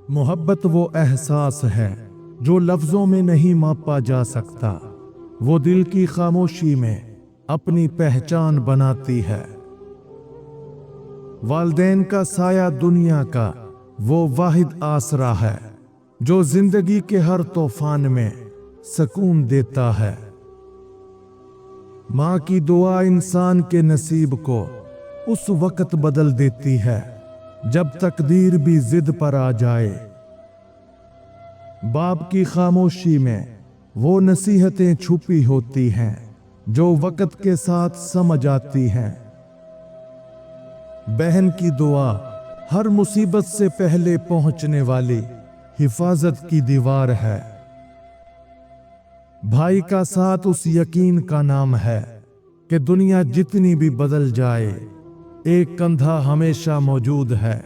मोहब्बत वो एहसास है जो लफ्जों में नहीं मापा जा सकता। वो दिल की खामोशी में अपनी पहचान बनाती है। वालिदैन का साया दुनिया का वो वाहिद आसरा है जो जिंदगी के हर तूफान में सुकून देता है। माँ की दुआ इंसान के नसीब को उस वक्त बदल देती है जब तकदीर भी जिद पर आ जाए। बाप की खामोशी में वो नसीहतें छुपी होती हैं जो वक्त के साथ समझ आती हैं। बहन की दुआ हर मुसीबत से पहले पहुंचने वाली हिफाजत की दीवार है। भाई का साथ उस यकीन का नाम है कि दुनिया जितनी भी बदल जाए एक कंधा हमेशा मौजूद है।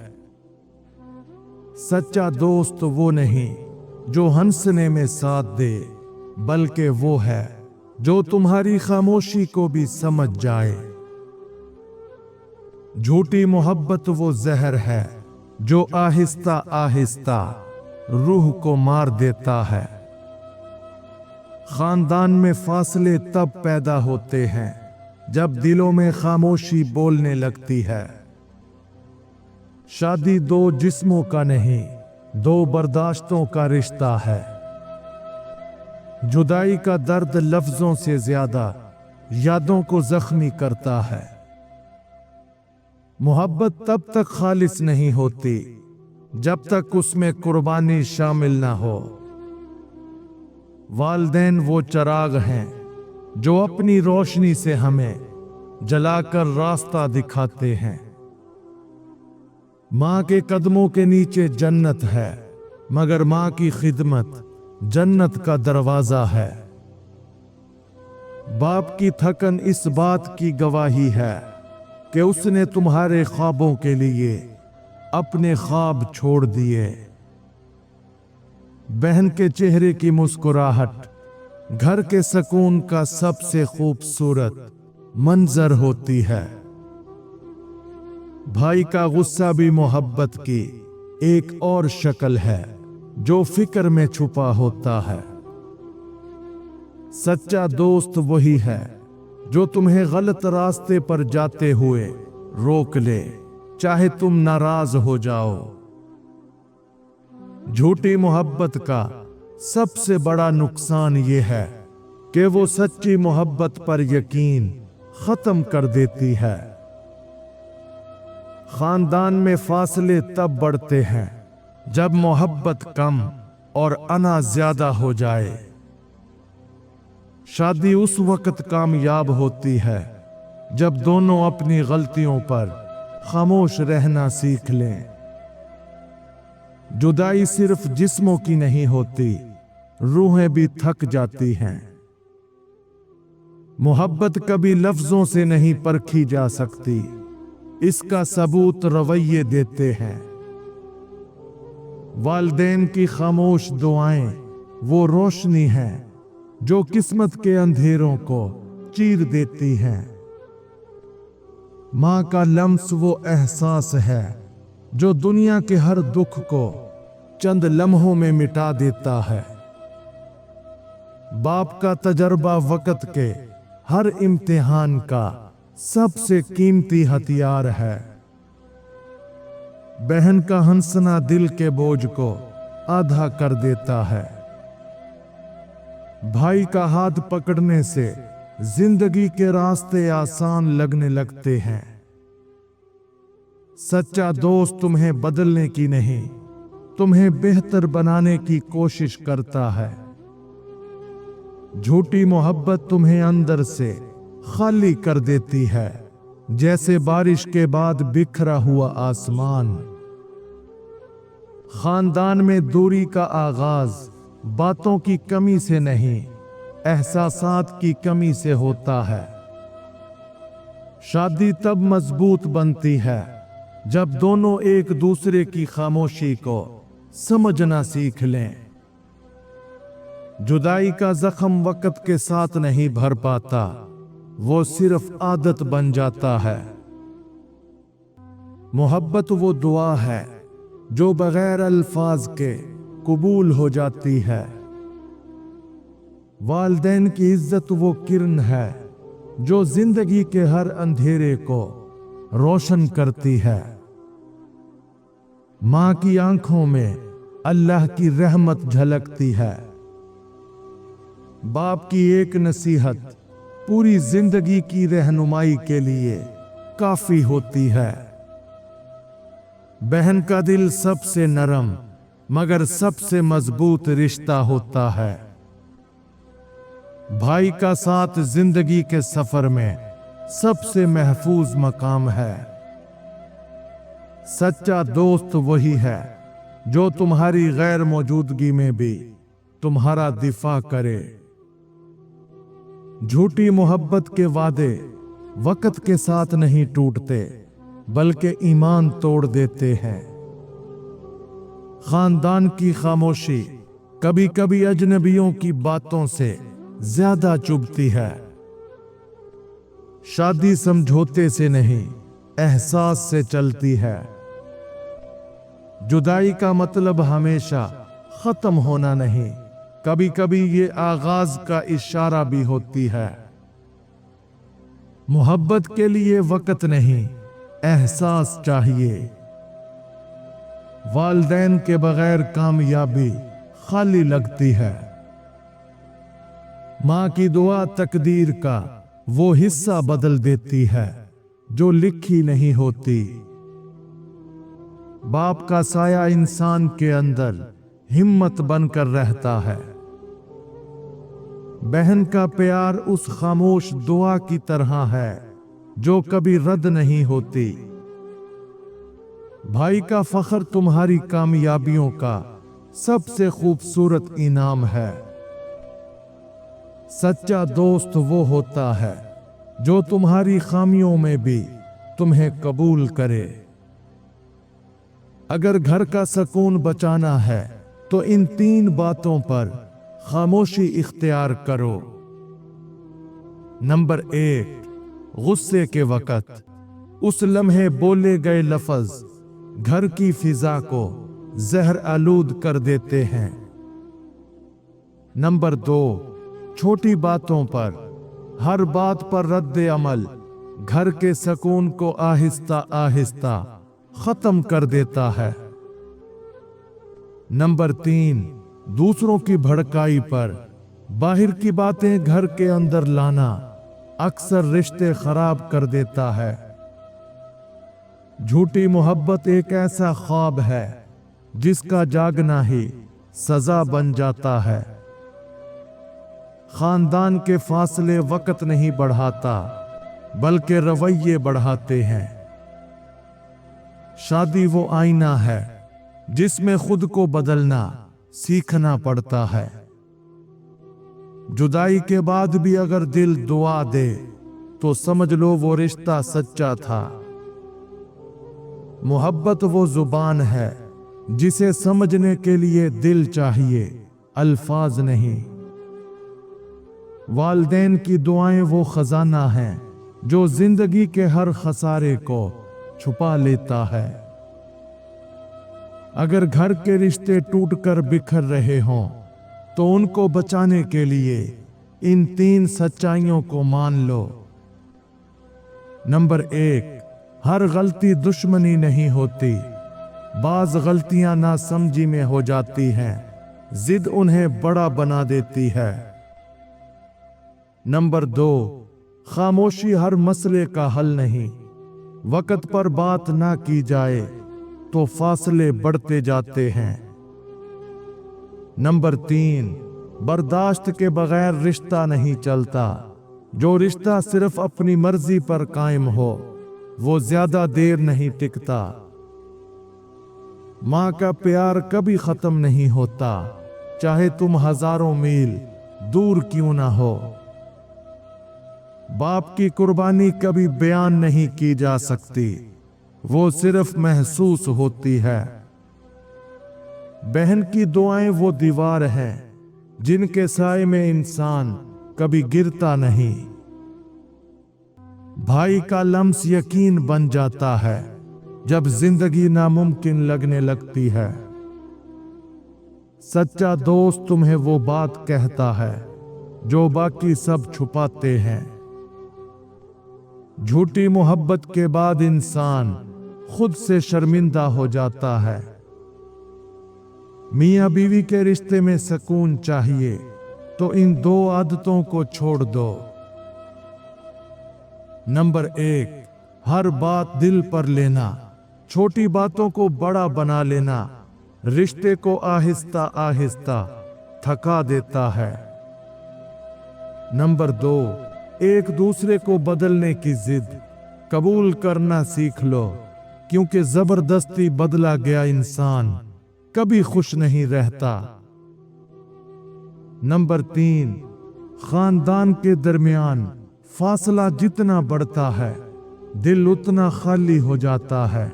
सच्चा दोस्त वो नहीं जो हंसने में साथ दे, बल्कि वो है जो तुम्हारी खामोशी को भी समझ जाए। झूठी मोहब्बत वो जहर है जो आहिस्ता आहिस्ता रूह को मार देता है। खानदान में फासले तब पैदा होते हैं जब दिलों में खामोशी बोलने लगती है। शादी दो जिस्मों का नहीं, दो बर्दाश्तों का रिश्ता है। जुदाई का दर्द लफ्जों से ज्यादा यादों को जख्मी करता है। मोहब्बत तब तक खालिस नहीं होती जब तक उसमें कुर्बानी शामिल ना हो। वालिदैन वो चिराग हैं जो अपनी रोशनी से हमें जलाकर रास्ता दिखाते हैं। माँ के कदमों के नीचे जन्नत है, मगर माँ की खिदमत जन्नत का दरवाजा है। बाप की थकन इस बात की गवाही है कि उसने तुम्हारे ख्वाबों के लिए अपने ख्वाब छोड़ दिए। बहन के चेहरे की मुस्कुराहट घर के सुकून का सबसे खूबसूरत मंजर होती है। भाई का गुस्सा भी मोहब्बत की एक और शक्ल है जो फिक्र में छुपा होता है। सच्चा दोस्त वही है जो तुम्हें गलत रास्ते पर जाते हुए रोक ले, चाहे तुम नाराज हो जाओ। झूठी मोहब्बत का सबसे बड़ा नुकसान ये है कि वो सच्ची मोहब्बत पर यकीन खत्म कर देती है। खानदान में फासले तब बढ़ते हैं जब मोहब्बत कम और अना ज्यादा हो जाए। शादी उस वक्त कामयाब होती है जब दोनों अपनी गलतियों पर खामोश रहना सीख लें। जुदाई सिर्फ जिस्मों की नहीं होती, रूहें भी थक जाती हैं। मोहब्बत कभी लफ्जों से नहीं परखी जा सकती, इसका सबूत रवैये देते हैं। वालिदैन की खामोश दुआएं वो रोशनी है जो किस्मत के अंधेरों को चीर देती हैं। माँ का लम्स वो एहसास है जो दुनिया के हर दुख को चंद लम्हों में मिटा देता है। बाप का तजर्बा वक्त के हर इम्तिहान का सबसे कीमती हथियार है। बहन का हंसना दिल के बोझ को आधा कर देता है। भाई का हाथ पकड़ने से जिंदगी के रास्ते आसान लगने लगते हैं। सच्चा दोस्त तुम्हें बदलने की नहीं, तुम्हें बेहतर बनाने की कोशिश करता है। झूठी मोहब्बत तुम्हें अंदर से खाली कर देती है, जैसे बारिश के बाद बिखरा हुआ आसमान। खानदान में दूरी का आगाज बातों की कमी से नहीं, एहसासात की कमी से होता है। शादी तब मजबूत बनती है जब दोनों एक दूसरे की खामोशी को समझना सीख लें। जुदाई का जख्म वक्त के साथ नहीं भर पाता, वो सिर्फ आदत बन जाता है। मोहब्बत वो दुआ है जो बगैर अल्फाज के कबूल हो जाती है। वालिदैन की इज्जत वो किरण है जो जिंदगी के हर अंधेरे को रोशन करती है। माँ की आंखों में अल्लाह की रहमत झलकती है। बाप की एक नसीहत पूरी जिंदगी की रहनुमाई के लिए काफी होती है। बहन का दिल सबसे नरम मगर सबसे मजबूत रिश्ता होता है। भाई का साथ जिंदगी के सफर में सबसे महफूज मकाम है। सच्चा दोस्त वही है जो तुम्हारी गैर मौजूदगी में भी तुम्हारा दिफा करे। झूठी मोहब्बत के वादे वक्त के साथ नहीं टूटते बल्कि ईमान तोड़ देते हैं। खानदान की खामोशी कभी कभी अजनबियों की बातों से ज्यादा चुभती है। शादी समझौते से नहीं एहसास से चलती है। जुदाई का मतलब हमेशा खत्म होना नहीं, कभी कभी ये आगाज का इशारा भी होती है। मोहब्बत के लिए वक्त नहीं एहसास चाहिए। वालिदैन के बगैर कामयाबी खाली लगती है। माँ की दुआ तकदीर का वो हिस्सा बदल देती है जो लिखी नहीं होती। बाप का साया इंसान के अंदर हिम्मत बनकर रहता है। बहन का प्यार उस खामोश दुआ की तरह है जो कभी रद्द नहीं होती। भाई का फख्र तुम्हारी कामयाबियों का सबसे खूबसूरत इनाम है। सच्चा दोस्त वो होता है जो तुम्हारी खामियों में भी तुम्हें कबूल करे। अगर घर का सुकून बचाना है तो इन 3 बातों पर खामोशी इख्तियार करो। नंबर 1, गुस्से के वक़्त उस लम्हे बोले गए लफ्ज घर की फिजा को जहर आलूद कर देते हैं। नंबर 2, छोटी बातों पर हर बात पर रद्द अमल घर के सुकून को आहिस्ता आहिस्ता खत्म कर देता है। नंबर 3, दूसरों की भड़काई पर बाहर की बातें घर के अंदर लाना अक्सर रिश्ते खराब कर देता है। झूठी मोहब्बत एक ऐसा ख्वाब है जिसका जागना ही सजा बन जाता है। खानदान के फासले वक्त नहीं बढ़ाता बल्कि रवैये बढ़ाते हैं। शादी वो आईना है जिसमें खुद को बदलना सीखना पड़ता है। जुदाई के बाद भी अगर दिल दुआ दे तो समझ लो वो रिश्ता सच्चा था। मोहब्बत वो जुबान है जिसे समझने के लिए दिल चाहिए, अल्फाज नहीं। वालिदैन की दुआएं वो खजाना है जो जिंदगी के हर खसारे को छुपा लेता है। अगर घर के रिश्ते टूटकर बिखर रहे हों तो उनको बचाने के लिए इन 3 सच्चाइयों को मान लो। नंबर 1, हर गलती दुश्मनी नहीं होती। बाज गलतियां नासमझी में हो जाती हैं, जिद उन्हें बड़ा बना देती है। नंबर 2, खामोशी हर मसले का हल नहीं। वक्त पर बात ना की जाए तो फासले बढ़ते जाते हैं। नंबर 3, बर्दाश्त के बगैर रिश्ता नहीं चलता। जो रिश्ता सिर्फ अपनी मर्जी पर कायम हो वो ज्यादा देर नहीं टिकता। माँ का प्यार कभी खत्म नहीं होता, चाहे तुम हजारों मील दूर क्यों ना हो। बाप की कुर्बानी कभी बयान नहीं की जा सकती, वो सिर्फ महसूस होती है। बहन की दुआएं वो दीवार है जिनके साए में इंसान कभी गिरता नहीं। भाई का लम्स यकीन बन जाता है जब जिंदगी नामुमकिन लगने लगती है। सच्चा दोस्त तुम्हें वो बात कहता है जो बाकी सब छुपाते हैं। झूठी मोहब्बत के बाद इंसान खुद से शर्मिंदा हो जाता है। मियां बीवी के रिश्ते में सुकून चाहिए तो इन 2 आदतों को छोड़ दो। नंबर 1, हर बात दिल पर लेना। छोटी बातों को बड़ा बना लेना रिश्ते को आहिस्ता आहिस्ता थका देता है। नंबर 2, एक दूसरे को बदलने की जिद कबूल करना सीख लो, क्योंकि जबरदस्ती बदला गया इंसान कभी खुश नहीं रहता। नंबर 3, खानदान के दरमियान फासला जितना बढ़ता है दिल उतना खाली हो जाता है।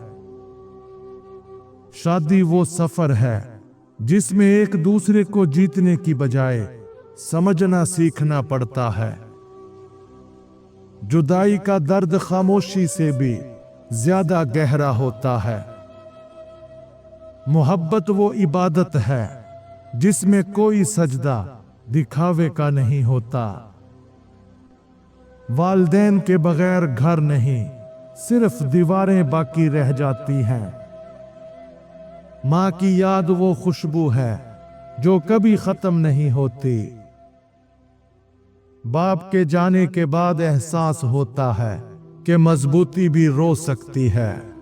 शादी वो सफर है जिसमें एक दूसरे को जीतने की बजाय समझना सीखना पड़ता है। जुदाई का दर्द खामोशी से भी ज्यादा गहरा होता है। मोहब्बत वो इबादत है जिसमें कोई सजदा दिखावे का नहीं होता। वालिदैन के बगैर घर नहीं, सिर्फ दीवारें बाकी रह जाती हैं। माँ की याद वो खुशबू है जो कभी खत्म नहीं होती। बाप के जाने के बाद एहसास होता है कि मजबूती भी रो सकती है।